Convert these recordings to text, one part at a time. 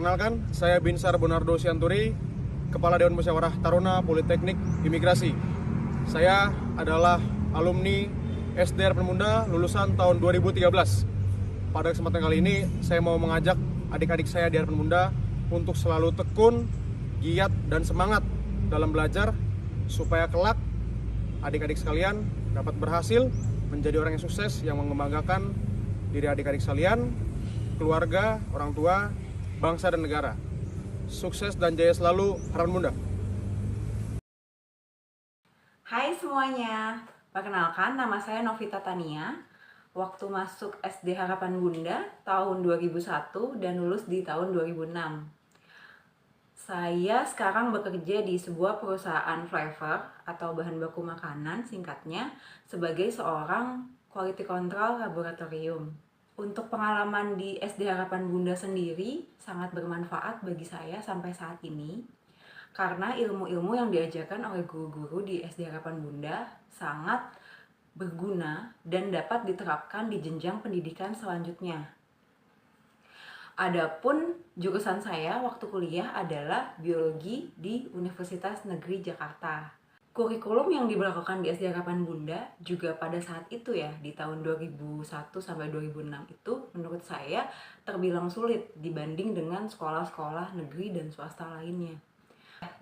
Perkenalkan, saya Binsar Bonardo Sianturi, Kepala Dewan Musyawarah Taruna Politeknik Imigrasi. Saya adalah alumni SD Harapan Bunda lulusan tahun 2013. Pada kesempatan kali ini, saya mau mengajak adik-adik saya di Harapan Bunda untuk selalu tekun, giat, dan semangat dalam belajar supaya kelak adik-adik sekalian dapat berhasil menjadi orang yang sukses yang membanggakan diri adik-adik sekalian, keluarga, orang tua, bangsa dan negara. Sukses dan jaya selalu Harapan Bunda. Hai semuanya, perkenalkan nama saya Novita Tania. Waktu masuk SD Harapan Bunda tahun 2001 dan lulus di tahun 2006. Saya sekarang bekerja di sebuah perusahaan flavor atau bahan baku makanan singkatnya sebagai seorang quality control laboratorium. Untuk pengalaman di SD Harapan Bunda sendiri sangat bermanfaat bagi saya sampai saat ini karena ilmu-ilmu yang diajarkan oleh guru-guru di SD Harapan Bunda sangat berguna dan dapat diterapkan di jenjang pendidikan selanjutnya. Adapun jurusan saya waktu kuliah adalah biologi di Universitas Negeri Jakarta. Kurikulum yang diberlakukan di SD Harapan Bunda juga pada saat itu ya, di tahun 2001 sampai 2006 itu menurut saya terbilang sulit dibanding dengan sekolah-sekolah negeri dan swasta lainnya.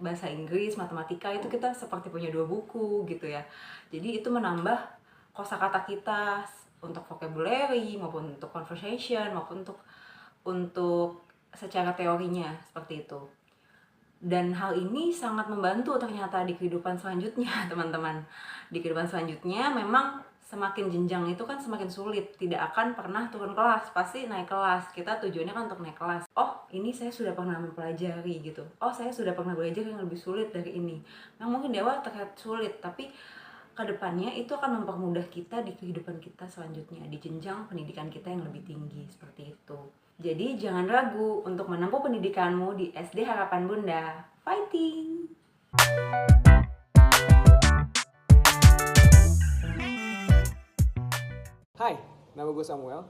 Bahasa Inggris, matematika itu kita seperti punya dua buku gitu ya. Jadi itu menambah kosakata kita untuk vocabulary maupun untuk conversation maupun untuk secara teorinya seperti itu. Dan hal ini sangat membantu ternyata di kehidupan selanjutnya, teman-teman. Di kehidupan selanjutnya memang semakin jenjang itu kan semakin sulit, tidak akan pernah turun kelas, pasti naik kelas. Kita tujuannya kan untuk naik kelas. Oh, ini saya sudah pernah mempelajari gitu. Oh, saya sudah pernah belajar yang lebih sulit dari ini. Memang mungkin di awal terlihat sulit, tapi kedepannya itu akan mempermudah kita di kehidupan kita selanjutnya, di jenjang pendidikan kita yang lebih tinggi, seperti itu. Jadi jangan ragu untuk menempuh pendidikanmu di SD Harapan Bunda. Fighting! Hai, nama gue Samuel.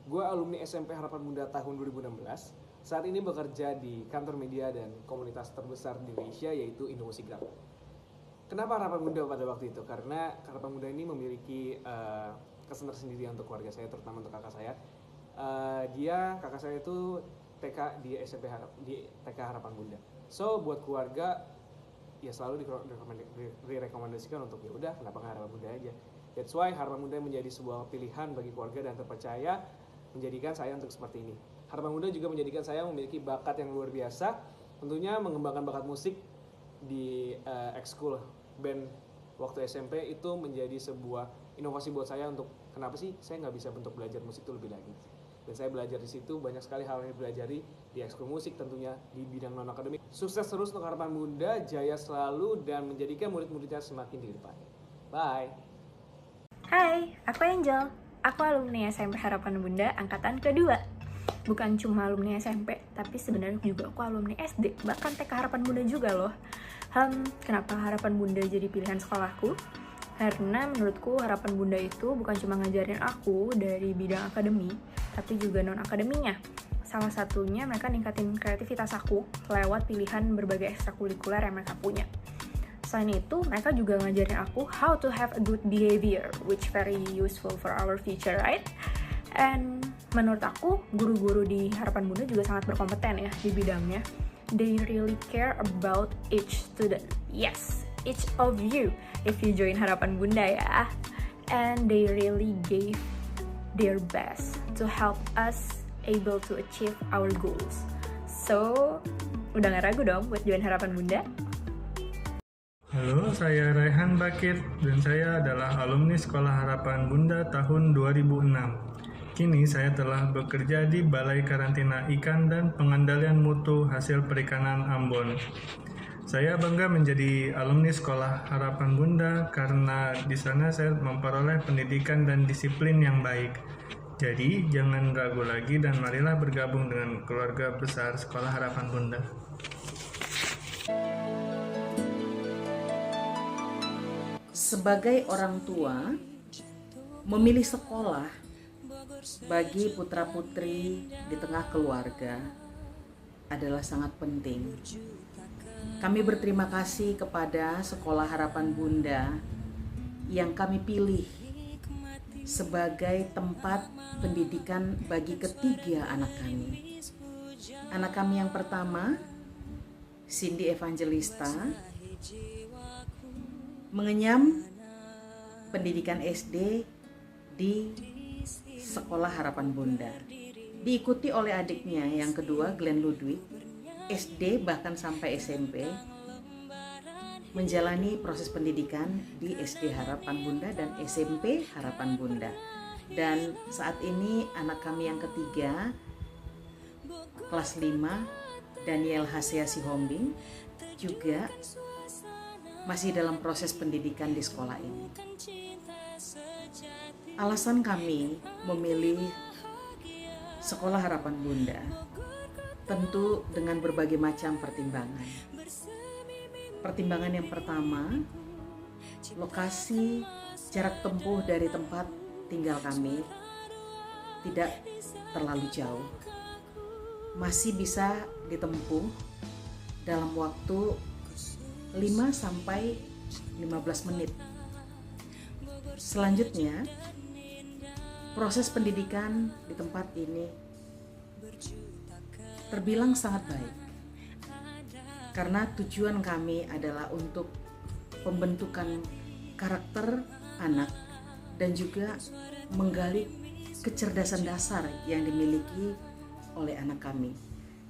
Gue alumni SMP Harapan Bunda tahun 2016. Saat ini bekerja di kantor media dan komunitas terbesar di Indonesia yaitu Indosigram. Kenapa Harapan Bunda pada waktu itu? Karena Harapan Bunda ini memiliki kesan tersendiri untuk keluarga saya, terutama untuk kakak saya. Kakak saya itu TK di TK Harapan Bunda. So buat keluarga ya selalu direkomendasikan untuk ya udah kenapa nggak Harapan Bunda aja. That's why Harapan Bunda menjadi sebuah pilihan bagi keluarga dan terpercaya menjadikan saya untuk seperti ini. Harapan Bunda juga menjadikan saya memiliki bakat yang luar biasa, tentunya mengembangkan bakat musik di ekskul band waktu SMP itu menjadi sebuah inovasi buat saya untuk kenapa sih saya nggak bisa untuk belajar musik itu lebih lagi. Dan saya belajar di situ banyak sekali hal yang dipelajari di ekskul musik tentunya di bidang non akademik. Sukses terus untuk Harapan Bunda, jaya selalu dan menjadikan murid-muridnya semakin di depan. Bye. Hai, aku Angel. Aku alumni SMP Harapan Bunda angkatan kedua. Bukan cuma alumni SMP, tapi sebenarnya juga aku alumni SD, bahkan TK Harapan Bunda juga loh. Kenapa Harapan Bunda jadi pilihan sekolahku? Karena menurutku Harapan Bunda itu bukan cuma ngajarin aku dari bidang akademi, tapi juga non-akademinya. Salah satunya mereka ningkatin kreativitas aku lewat pilihan berbagai ekstrakurikuler yang mereka punya. Selain itu, mereka juga ngajarin aku how to have a good behavior, which very useful for our future, right? And menurut aku, guru-guru di Harapan Bunda juga sangat berkompeten ya di bidangnya. They really care about each student. Yes, each of you if you join Harapan Bunda ya. And they really gave their best to help us able to achieve our goals. So, udah gak ragu dong buat join Harapan Bunda? Halo, saya Raihan Bakir dan saya adalah alumni Sekolah Harapan Bunda tahun 2006. Kini saya telah bekerja di Balai Karantina Ikan dan Pengendalian Mutu Hasil Perikanan Ambon. Saya bangga menjadi alumni Sekolah Harapan Bunda karena di sana saya memperoleh pendidikan dan disiplin yang baik. Jadi, jangan ragu lagi dan marilah bergabung dengan keluarga besar Sekolah Harapan Bunda. Sebagai orang tua, memilih sekolah bagi putra-putri di tengah keluarga adalah sangat penting. Kami berterima kasih kepada Sekolah Harapan Bunda yang kami pilih sebagai tempat pendidikan bagi ketiga anak kami. Anak kami yang pertama, Cindy Evangelista, mengenyam pendidikan SD di Sekolah Harapan Bunda. Diikuti oleh adiknya yang kedua, Glenn Ludwig, SD bahkan sampai SMP, menjalani proses pendidikan di SD Harapan Bunda dan SMP Harapan Bunda. Dan saat ini anak kami yang ketiga, kelas 5, Daniel Hasea Sihombing, juga masih dalam proses pendidikan di sekolah ini. Alasan kami memilih Sekolah Harapan Bunda tentu dengan berbagai macam pertimbangan. Pertimbangan yang pertama, lokasi jarak tempuh dari tempat tinggal kami tidak terlalu jauh. Masih bisa ditempuh dalam waktu 5-15 menit. Selanjutnya, proses pendidikan di tempat ini terbilang sangat baik. Karena tujuan kami adalah untuk pembentukan karakter anak dan juga menggali kecerdasan dasar yang dimiliki oleh anak kami,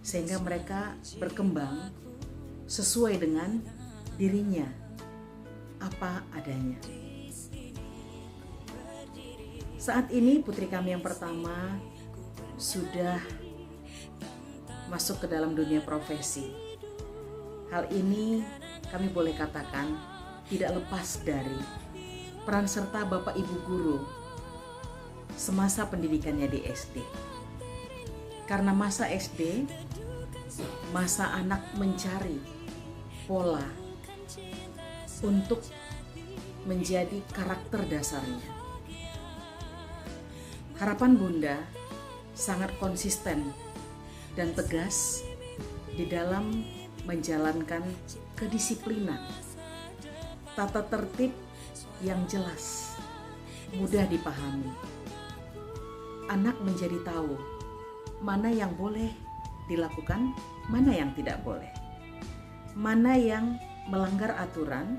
sehingga mereka berkembang sesuai dengan dirinya apa adanya. Saat ini putri kami yang pertama sudah masuk ke dalam dunia profesi. Hal ini kami boleh katakan tidak lepas dari peran serta Bapak Ibu guru semasa pendidikannya di SD. Karena masa SD, masa anak mencari pola untuk menjadi karakter dasarnya. Harapan Bunda sangat konsisten dan tegas di dalam menjalankan kedisiplinan, tata tertib yang jelas, mudah dipahami. Anak menjadi tahu mana yang boleh dilakukan, mana yang tidak boleh, mana yang melanggar aturan,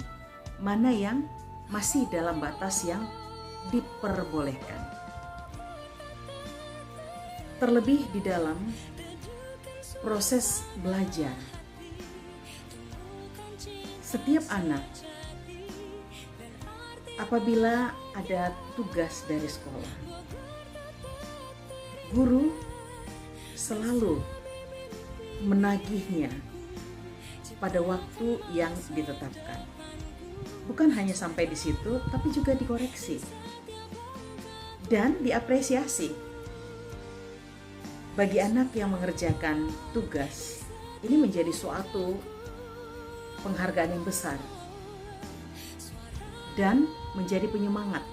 mana yang masih dalam batas yang diperbolehkan. Terlebih di dalam proses belajar, setiap anak apabila ada tugas dari sekolah, guru selalu menagihnya pada waktu yang ditetapkan. Bukan hanya sampai di situ, tapi juga dikoreksi dan diapresiasi. Bagi anak yang mengerjakan tugas, ini menjadi suatu penghargaan yang besar dan menjadi penyemangat.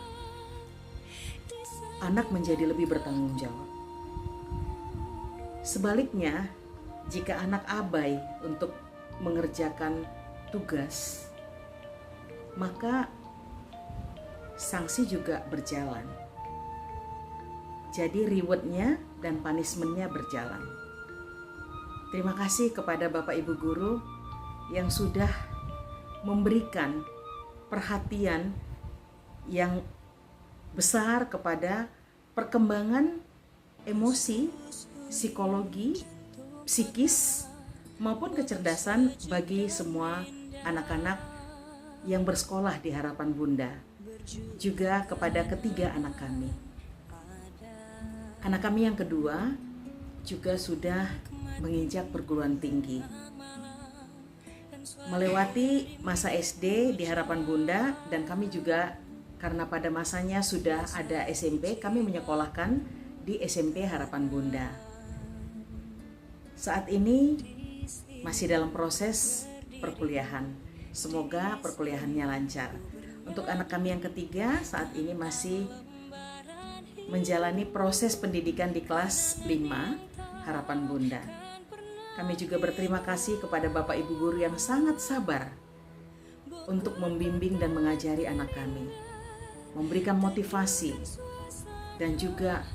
Anak menjadi lebih bertanggung jawab. Sebaliknya, jika anak abai untuk mengerjakan tugas, maka sanksi juga berjalan. Jadi rewardnya dan punishmentnya berjalan. Terima kasih kepada Bapak Ibu Guru yang sudah memberikan perhatian yang besar kepada perkembangan emosi, psikologi, psikis, maupun kecerdasan bagi semua anak-anak yang bersekolah di Harapan Bunda. Juga kepada ketiga anak kami. Anak kami yang kedua juga sudah menginjak perguruan tinggi. Melewati masa SD di Harapan Bunda, dan kami juga karena pada masanya sudah ada SMP, kami menyekolahkan di SMP Harapan Bunda. Saat ini masih dalam proses perkuliahan. Semoga perkuliahannya lancar. Untuk anak kami yang ketiga saat ini masih menjalani proses pendidikan di kelas 5 Harapan Bunda. Kami juga berterima kasih kepada Bapak Ibu guru yang sangat sabar untuk membimbing dan mengajari anak kami, memberikan motivasi dan juga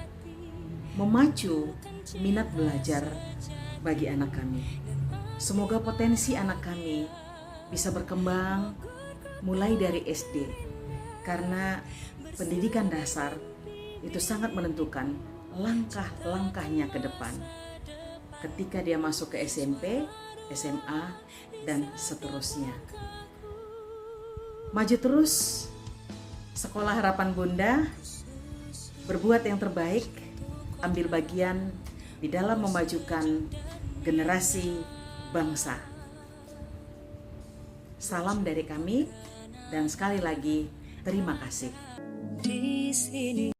memacu minat belajar bagi anak kami. Semoga potensi anak kami bisa berkembang mulai dari SD, karena pendidikan dasar itu sangat menentukan langkah-langkahnya ke depan ketika dia masuk ke SMP, SMA, dan seterusnya. Maju terus, Sekolah Harapan Bunda, berbuat yang terbaik, ambil bagian di dalam memajukan generasi bangsa. Salam dari kami, dan sekali lagi terima kasih. Di sini